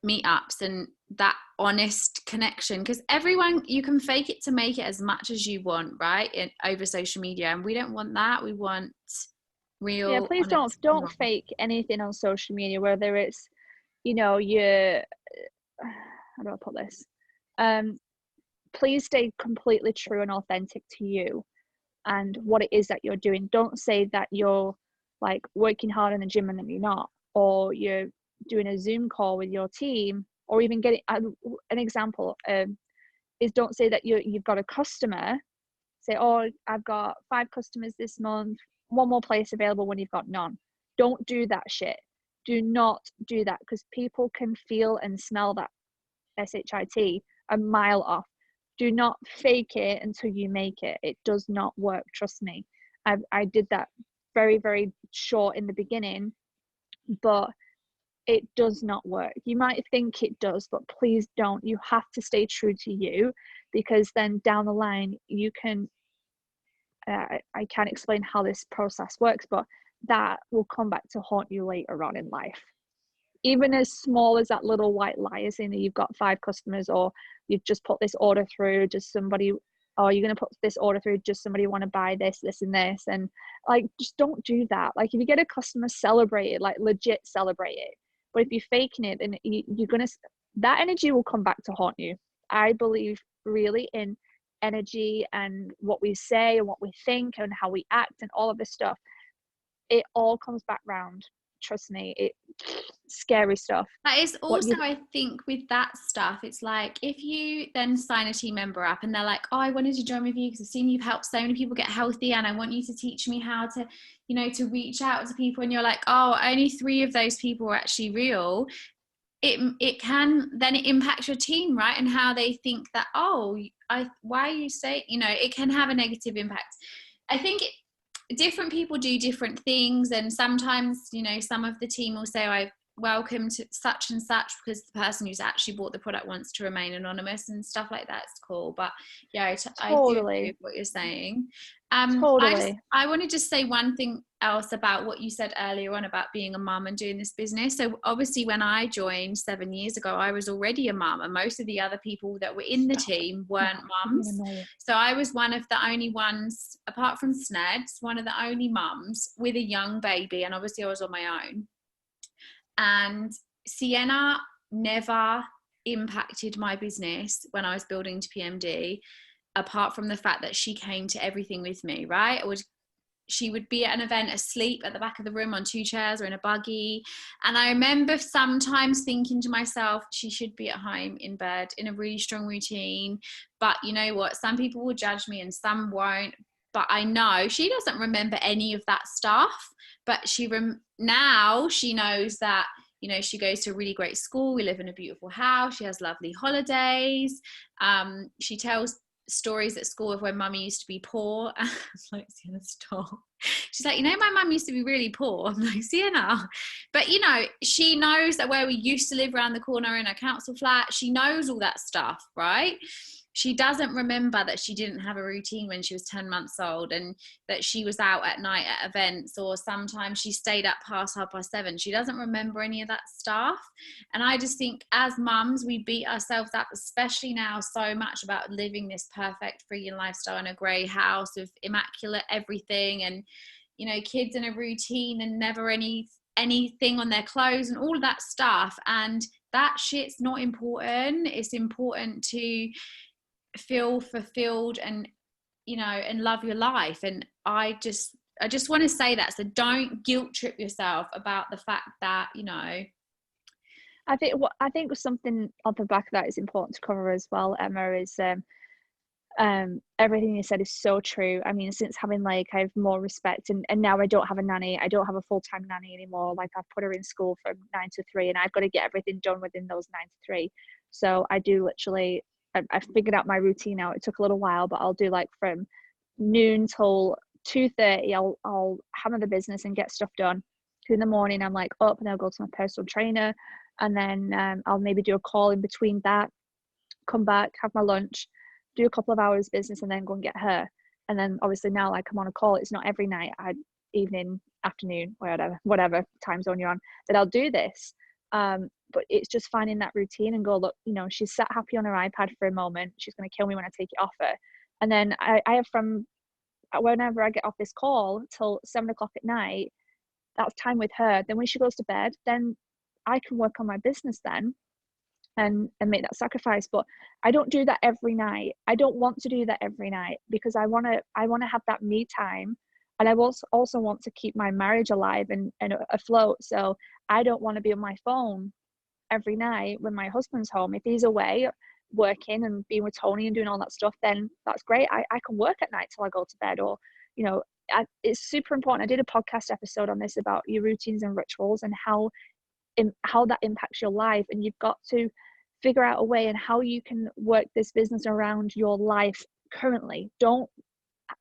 meetups and that honest connection, because everyone, you can fake it to make it as much as you want, right, over social media, and we don't want that. We want real. Yeah, please don't fake anything on social media, whether it's, you know, how do I put this, please stay completely true and authentic to you and what it is that you're doing. Don't say that you're like working hard in the gym and then you're not, or you're doing a Zoom call with your team, or even getting an example is, don't say that you've got a customer, say, oh, I've got 5 customers this month, one more place available when you've got none. Don't do that shit. Do not do that, because people can feel and smell that shit a mile off. Do not fake it until you make it. It does not work, trust me. I did that very, very short in the beginning, but it does not work. You might think it does, but please don't. You have to stay true to you, because then down the line you can I can't explain how this process works, but that will come back to haunt you later on in life. Even as small as that little white lie is, in that you've got 5 customers, or you've just put this order through, just somebody, or you're going to put this order through, just somebody want to buy this, this and this. And like, just don't do that. Like, if you get a customer, celebrate it, like legit celebrate it. But if you're faking it, then you're going to, that energy will come back to haunt you. I believe really in energy and what we say and what we think and how we act and all of this stuff, it all comes back round. Trust me, it scary stuff. That is also, I think, with that stuff, it's like if you then sign a team member up and they're like, oh, I wanted to join with you because I've seen you've helped so many people get healthy and I want you to teach me how to, you know, to reach out to people, and you're like, oh, only 3 of those people are actually real. It can then impact your team, right? And how they think that, oh, why are you saying, you know, it can have a negative impact. I think different people do different things, and sometimes, you know, some of the team will say, I welcome to such and such because the person who's actually bought the product wants to remain anonymous and stuff like that. It's cool. But yeah, I do agree with what you're saying. Totally. I want to just say one thing else about what you said earlier on about being a mum and doing this business. So obviously when I joined 7 years ago, I was already a mum, and most of the other people that were in the team weren't mums. So I was one of the only ones, apart from Sneds, one of the only mums with a young baby, and obviously I was on my own. And Sienna never impacted my business when I was building to PMD, apart from the fact that she came to everything with me, right? She would be at an event asleep at the back of the room on 2 chairs or in a buggy. And I remember sometimes thinking to myself, she should be at home in bed in a really strong routine. But you know what? Some people will judge me and some won't. But I know she doesn't remember any of that stuff. But now she knows that, you know, she goes to a really great school. We live in a beautiful house. She has lovely holidays. She tells stories at school of when mummy used to be poor. I was like, Sienna, stop. She's like, you know, my mum used to be really poor. I'm like, Sienna. But, you know, she knows that where we used to live around the corner in a council flat, she knows all that stuff, right? She doesn't remember that she didn't have a routine when she was 10 months old, and that she was out at night at events, or sometimes she stayed up past 7:30. She doesn't remember any of that stuff. And I just think as mums, we beat ourselves up, especially now, so much about living this perfect freaking lifestyle in a grey house with immaculate everything, and, you know, kids in a routine and never anything on their clothes and all of that stuff. And that shit's not important. It's important to feel fulfilled and, you know, and love your life. And I just want to say that. So don't guilt trip yourself about the fact that, you know. I think something on the back of that is important to cover as well, Emma, is everything you said is so true. I mean, since having I have more respect, and now I don't have a nanny. I don't have a full-time nanny anymore. I've put her in school from 9 to 3, and I've got to get everything done within those 9 to 3. So I do literally, I figured out my routine now. It took a little while, but I'll do from noon till 2:30. I'll hammer the business and get stuff done. 2 in the morning, I'm up, and I'll go to my personal trainer, and then I'll maybe do a call in between that, come back, have my lunch, do a couple of hours business, and then go and get her. And then obviously now I'm on a call. It's not every night, evening, afternoon, whatever time zone you're on, that I'll do this. But it's just finding that routine and go, look, you know, she's sat happy on her iPad for a moment. She's going to kill me when I take it off her. And then I have, from whenever I get off this call till 7 o'clock at night, that's time with her. Then when she goes to bed, then I can work on my business then and make that sacrifice. But I don't do that every night. I don't want to do that every night, because I want to have that me time. And I also want to keep my marriage alive and afloat. So I don't want to be on my phone every night when my husband's home. If he's away working and being with Tony and doing all that stuff, then that's great. I can work at night till I go to bed. Or, you know, it's super important. I did a podcast episode on this about your routines and rituals and how that impacts your life. And you've got to figure out a way and how you can work this business around your life currently. Don't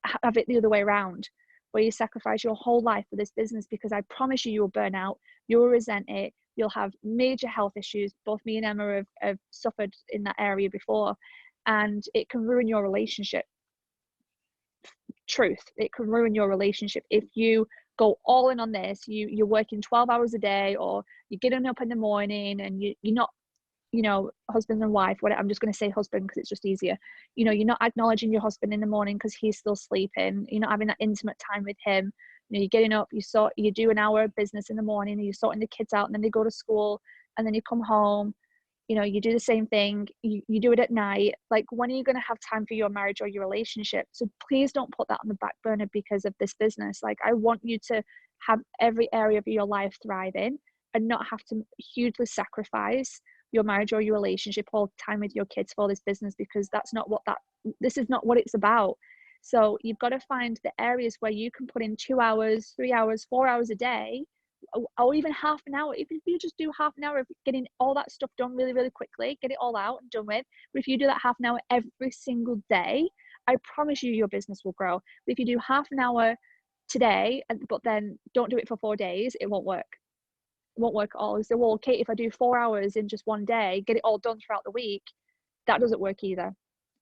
have it the other way around, where you sacrifice your whole life for this business, because I promise you, you'll burn out, you'll resent it, you'll have major health issues. Both me and Emma have suffered in that area before, and it can ruin your relationship. Truth, it can ruin your relationship if you go all in on this. You're working 12 hours a day, or you're getting up in the morning and you're not, you know, husband and wife, whatever. I'm just going to say husband because it's just easier. You know, you're not acknowledging your husband in the morning because he's still sleeping. You're not having that intimate time with him. You know, you're getting up, you do an hour of business in the morning, and you're sorting the kids out, and then they go to school, and then you come home, You know, you do the same thing, you do it at night. Like, when are you going to have time for your marriage or your relationship? So please don't put that on the back burner because of this business. Like, I want you to have every area of your life thriving and not have to hugely sacrifice your marriage or your relationship or time with your kids for this business, because that's not what this is not what it's about. So you've got to find the areas where you can put in 2 hours, 3 hours, 4 hours a day, or even half an hour. Even if you just do half an hour of getting all that stuff done really, really quickly, get it all out and done with. But if you do that half an hour every single day, I promise you your business will grow. But if you do half an hour today, but then don't do it for 4 days, it won't work. It won't work at all. You say, well, Kate, if I do 4 hours in just one day, get it all done throughout the week, that doesn't work either.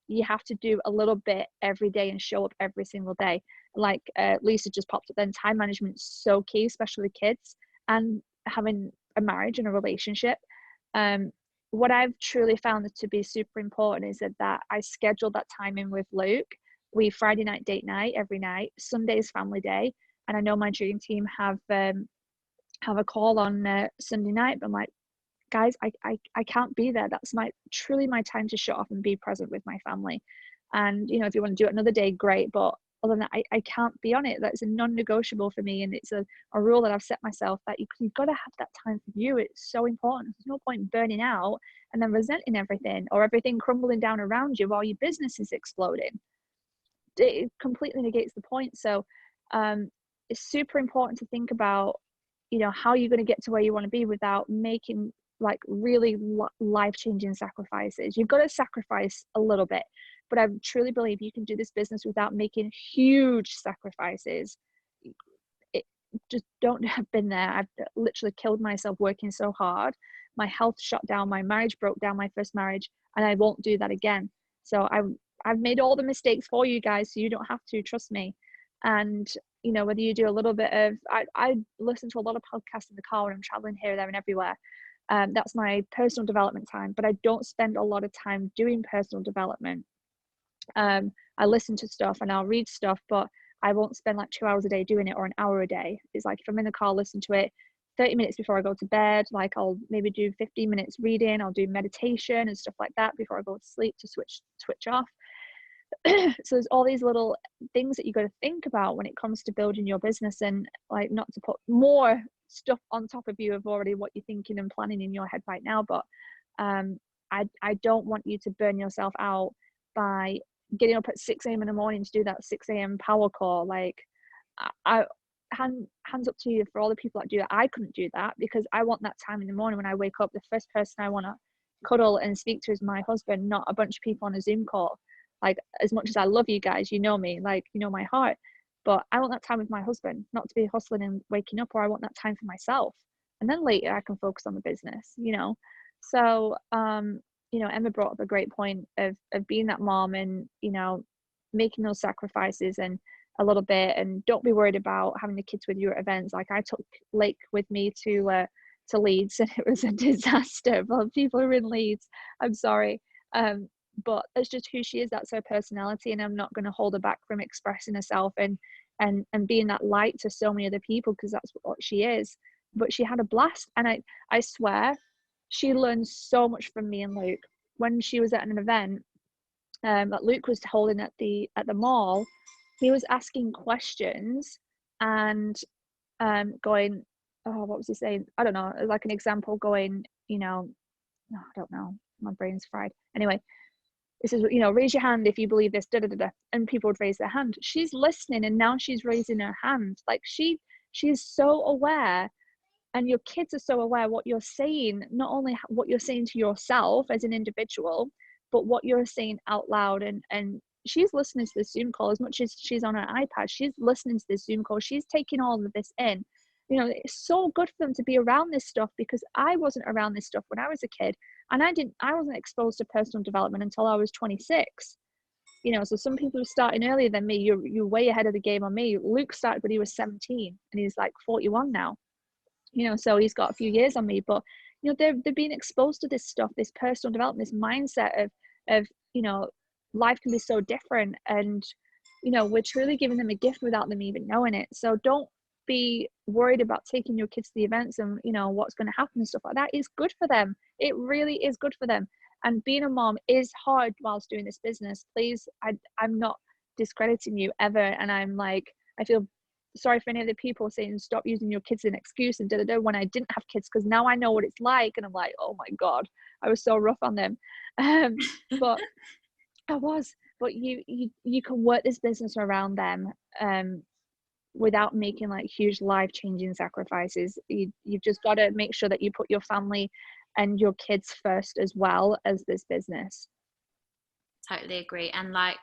You have to do a little bit every day and show up every single day. Like Lisa just popped up then, time management is so key, especially with kids and having a marriage and a relationship. What I've truly found to be super important is that I schedule that time in with Luke. We Friday night date night every night, Sunday's family day, and I know my dream team have a call on Sunday night, but I'm like, guys, I can't be there. That's truly my time to shut off and be present with my family. And, you know, if you want to do it another day, great. But other than that, I can't be on it. That's a non-negotiable for me. And it's a rule that I've set myself, that you've got to have that time for you. It's so important. There's no point burning out and then resenting everything or everything crumbling down around you while your business is exploding. It completely negates the point. So it's super important to think about, you know, how you're going to get to where you want to be without making like really life-changing sacrifices. You've got to sacrifice a little bit, but I truly believe you can do this business without making huge sacrifices. Just don't have been there. I've literally killed myself working so hard. My health shut down, my marriage broke down, my first marriage, and I won't do that again. So I've made all the mistakes for you guys, so you don't have to, trust me. And you know, whether you do a little bit of, I listen to a lot of podcasts in the car when I'm traveling here, there and everywhere. That's my personal development time, but I don't spend a lot of time doing personal development. I listen to stuff and I'll read stuff, but I won't spend like 2 hours a day doing it, or an hour a day. It's like, if I'm in the car, listen to it 30 minutes before I go to bed. Like, I'll maybe do 15 minutes reading, I'll do meditation and stuff like that before I go to sleep to switch off. So there's all these little things that you got to think about when it comes to building your business, and like, not to put more stuff on top of you of already what you're thinking and planning in your head right now, but I don't want you to burn yourself out by getting up at 6 a.m. in the morning to do that 6 a.m. power call. Like, hands up to you for all the people that do that. I couldn't do that, because I want that time in the morning when I wake up. The first person I want to cuddle and speak to is my husband, not a bunch of people on a Zoom call. Like, as much as I love you guys, you know me, like, you know my heart, but I want that time with my husband, not to be hustling and waking up. Or I want that time for myself, and then later I can focus on the business, you know. So you know, Emma brought up a great point of being that mom, and you know, making those sacrifices and a little bit, and don't be worried about having the kids with you at events. Like, I took Lake with me to Leeds, and it was a disaster. Well, people are in Leeds, I'm sorry, but that's just who she is. That's her personality, and I'm not going to hold her back from expressing herself and being that light to so many other people, because that's what she is. But she had a blast, and I swear she learned so much from me and Luke. When she was at an event that Luke was holding at the mall, he was asking questions and going, oh, what was he saying? I don't know, like an example, going, you know, no, I don't know, my brain's fried. Anyway, this is, you know, raise your hand if you believe this, da da da, and people would raise their hand. She's listening, and now she's raising her hand. Like, she's so aware, and your kids are so aware what you're saying, not only what you're saying to yourself as an individual, but what you're saying out loud. And she's listening to the Zoom call as much as she's on her iPad. She's listening to the Zoom call. She's taking all of this in. You know, it's so good for them to be around this stuff, because I wasn't around this stuff when I was a kid, and I wasn't exposed to personal development until I was 26. You know, so some people are starting earlier than me. You're way ahead of the game on me. Luke started when he was 17, and he's like 41 now. You know, so he's got a few years on me, but you know, they're being exposed to this stuff, this personal development, this mindset of you know, life can be so different, and you know, we're truly giving them a gift without them even knowing it. So don't be worried about taking your kids to the events and, you know, what's going to happen and stuff like that. It's good for them. It really is good for them. And being a mom is hard whilst doing this business. Please, I'm not discrediting you ever. And I'm like, I feel sorry for any of the people saying stop using your kids as an excuse and when I didn't have kids, because now I know what it's like. And I'm like, oh my God, I was so rough on them. But I was. But you can work this business around them without making like huge life-changing sacrifices. You've just got to make sure that you put your family and your kids first as well as this business. Totally agree. And like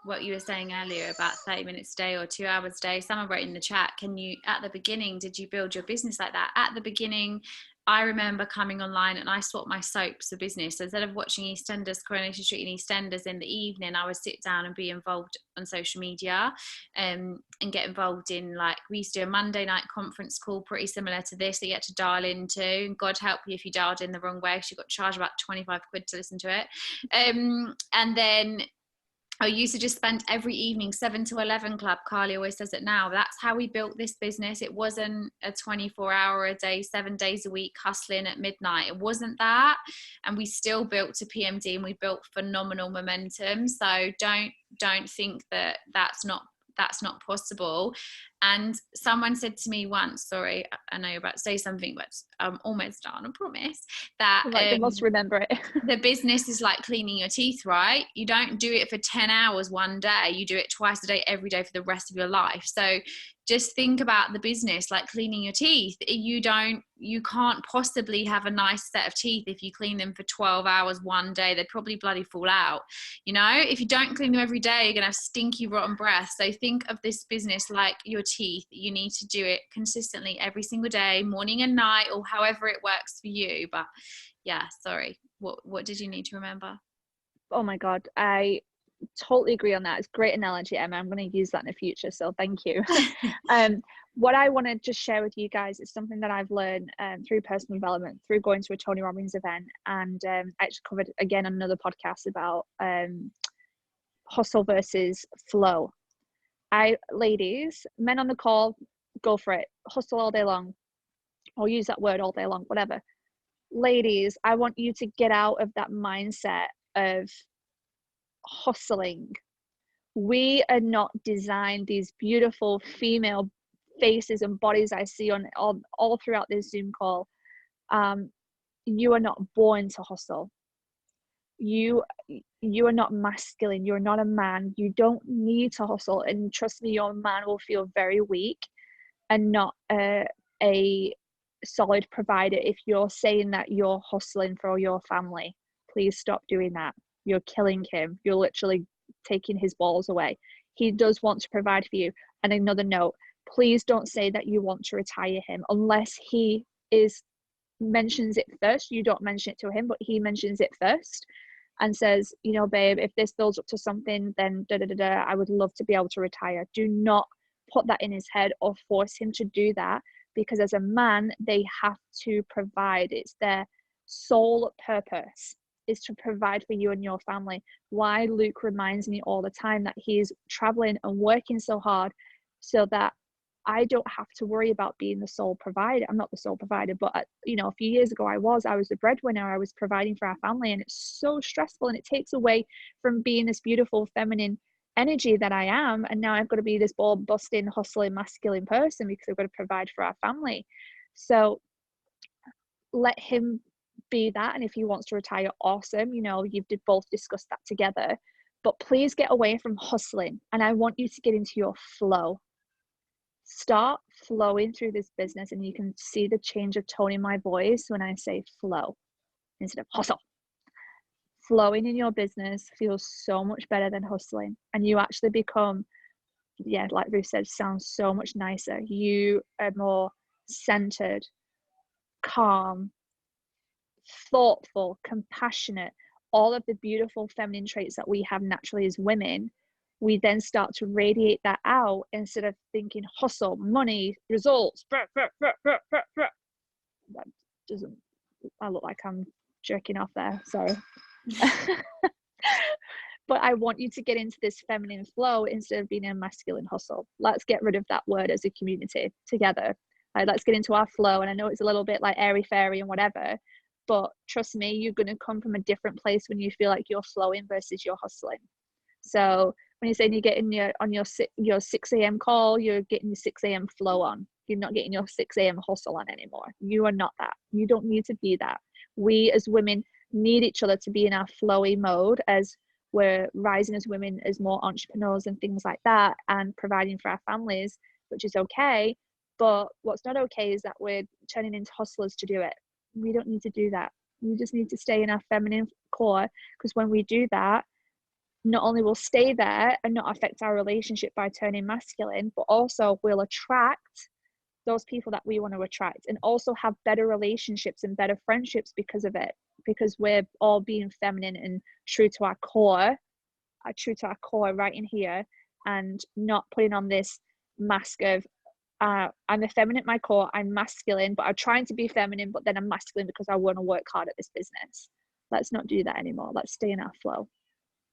what you were saying earlier about 30 minutes a day or 2 hours a day, someone wrote in the chat, can you, at the beginning, did you build your business like that? At the beginning, I remember coming online and I swapped my soaps for business. So instead of watching EastEnders, Coronation Street and EastEnders in the evening, I would sit down and be involved on social media and get involved in, like, we used to do a Monday night conference call pretty similar to this that you had to dial into. And God help you if you dialed in the wrong way, because you got charged about 25 quid to listen to it. And then I used to just spend every evening 7 to 11 club. Carly always says it now. That's how we built this business. It wasn't a 24-hour a day, 7 days a week hustling at midnight. It wasn't that. And we still built to PMD and we built phenomenal momentum. So don't think that that's not possible. And someone said to me once, sorry, I know you're about to say something, but I'm almost done, I promise, that like, must remember it. the business is like cleaning your teeth, right? You don't do it for 10 hours one day, you do it twice a day every day for the rest of your life. So just think about the business like cleaning your teeth. You can't possibly have a nice set of teeth if you clean them for 12 hours one day. They'd probably bloody fall out. You know, if you don't clean them every day, you're gonna have stinky rotten breath. So think of this business like your teeth. You need to do it consistently every single day, morning and night, or however it works for you. But yeah, sorry, what did you need to remember? Oh my God, I totally agree on that. It's a great analogy, Emma. I'm going to use that in the future, so thank you. What I want to just share with you guys is something that I've learned through personal development, through going to a Tony Robbins event, and I actually covered again on another podcast about hustle versus flow. Ladies, men on the call, go for it. Hustle all day long, or use that word all day long, whatever. Ladies, I want you to get out of that mindset of hustling. We are not designed, these beautiful female faces and bodies I see on all throughout this Zoom call. You are not born to hustle. You are not masculine. You're not a man. You don't need to hustle. And trust me, your man will feel very weak and not a solid provider if you're saying that you're hustling for your family. Please stop doing that. You're killing him. You're literally taking his balls away. He does want to provide for you. And another note, please don't say that you want to retire him unless he mentions it first. You don't mention it to him, but he mentions it first and says, you know, babe, if this builds up to something, then I would love to be able to retire. Do not put that in his head or force him to do that, because as a man, they have to provide. It's their sole purpose, is to provide for you and your family. Why Luke reminds me all the time that he's traveling and working so hard so that I don't have to worry about being the sole provider. I'm not the sole provider, but you know, a few years ago I was the breadwinner. I was providing for our family, and it's so stressful, and it takes away from being this beautiful feminine energy that I am. And now I've got to be this ball busting, hustling, masculine person because I've got to provide for our family. So let him be that. And if he wants to retire, awesome. You know, you've both discussed that together, but please get away from hustling. And I want you to get into your flow. Start flowing through this business, and you can see the change of tone in my voice when I say flow instead of hustle. Flowing in your business feels so much better than hustling, and you actually become, like Ruth said, sounds so much nicer. You are more centered, calm, thoughtful, compassionate, all of the beautiful feminine traits that we have naturally as women. We then start to radiate that out instead of thinking hustle, money, results. That doesn't, I look like I'm jerking off there, sorry. but I want you to get into this feminine flow instead of being in a masculine hustle. Let's get rid of that word as a community together. Like, let's get into our flow. And I know it's a little bit like airy fairy and whatever, but trust me, you're going to come from a different place when you feel like you're flowing versus you're hustling. So when you're saying you're getting your 6 a.m. call, you're getting your 6 a.m. flow on. You're not getting your 6 a.m. hustle on anymore. You are not that. You don't need to be that. We as women need each other to be in our flowy mode as we're rising as women, as more entrepreneurs and things like that, and providing for our families, which is okay. But what's not okay is that we're turning into hustlers to do it. We don't need to do that. We just need to stay in our feminine core, because when we do that, not only will stay there and not affect our relationship by turning masculine, but also we'll attract those people that we want to attract, and also have better relationships and better friendships because of it, because we're all being feminine and true to our core right in here, and not putting on this mask of I'm a feminine at my core, I'm masculine, but I'm trying to be feminine, but then I'm masculine because I want to work hard at this business. Let's not do that anymore. Let's stay in our flow.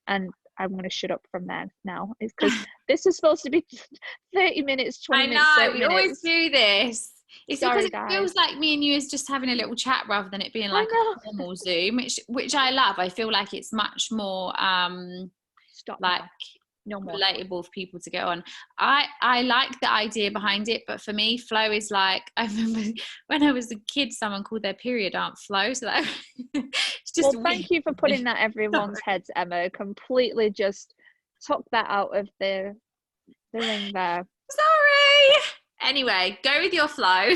And I'm going to shut up from there now, because this is supposed to be 30 minutes, 20 minutes, 30 we always minutes. do this. It's Sorry, because it guys. feels like me and you is just having a little chat rather than it being like a normal Zoom, which I love. I feel like it's much more No more. relatable for people to go on. I like the idea behind it, but for me, flow is like, I remember when I was a kid, someone called their period aunt flow, so that it's just well, thank you for putting that everyone's heads, Emma. Completely just took that out of the ring there. Sorry. Anyway, go with your flow.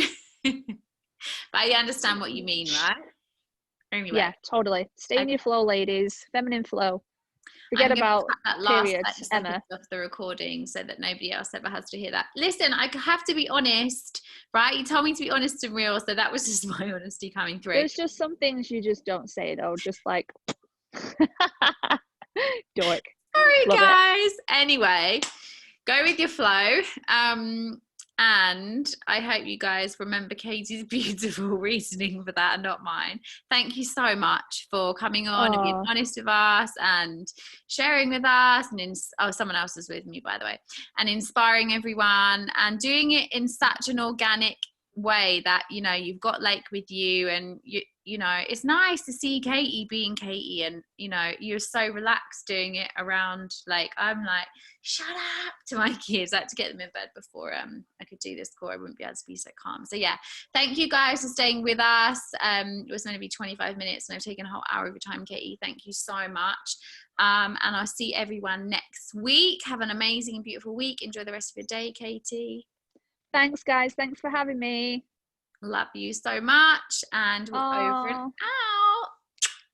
But I understand what you mean, right? Anyway. Yeah, totally. Stay in your flow, ladies. Feminine flow. Forget about that last periods, Emma. off the recording so that nobody else ever has to hear that. Listen, I have to be honest, right? You told me to be honest and real, so that was just my honesty coming through. There's just some things you just don't say, though. Just like dork. Sorry, guys. Anyway, go with your flow. And I hope you guys remember Katie's beautiful reasoning for that and not mine. Thank you so much for coming on and being honest with us and sharing with us. And someone else is with me, by the way, and inspiring everyone and doing it in such an organic way that, you know, you've got Lake with you, and you know, it's nice to see Katie being Katie, and you know, you're so relaxed doing it around Lake. I'm like, shut up to my kids. I had to get them in bed before I could do this call. I wouldn't be able to be so calm. So yeah, thank you guys for staying with us. It was meant to be 25 minutes and I've taken a whole hour of your time, Katie. Thank you so much. And I'll see everyone next week. Have an amazing and beautiful week. Enjoy the rest of your day, Katie. Thanks, guys. Thanks for having me. Love you so much. And we're over and out.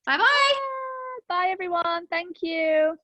Bye-bye. Bye, everyone. Thank you.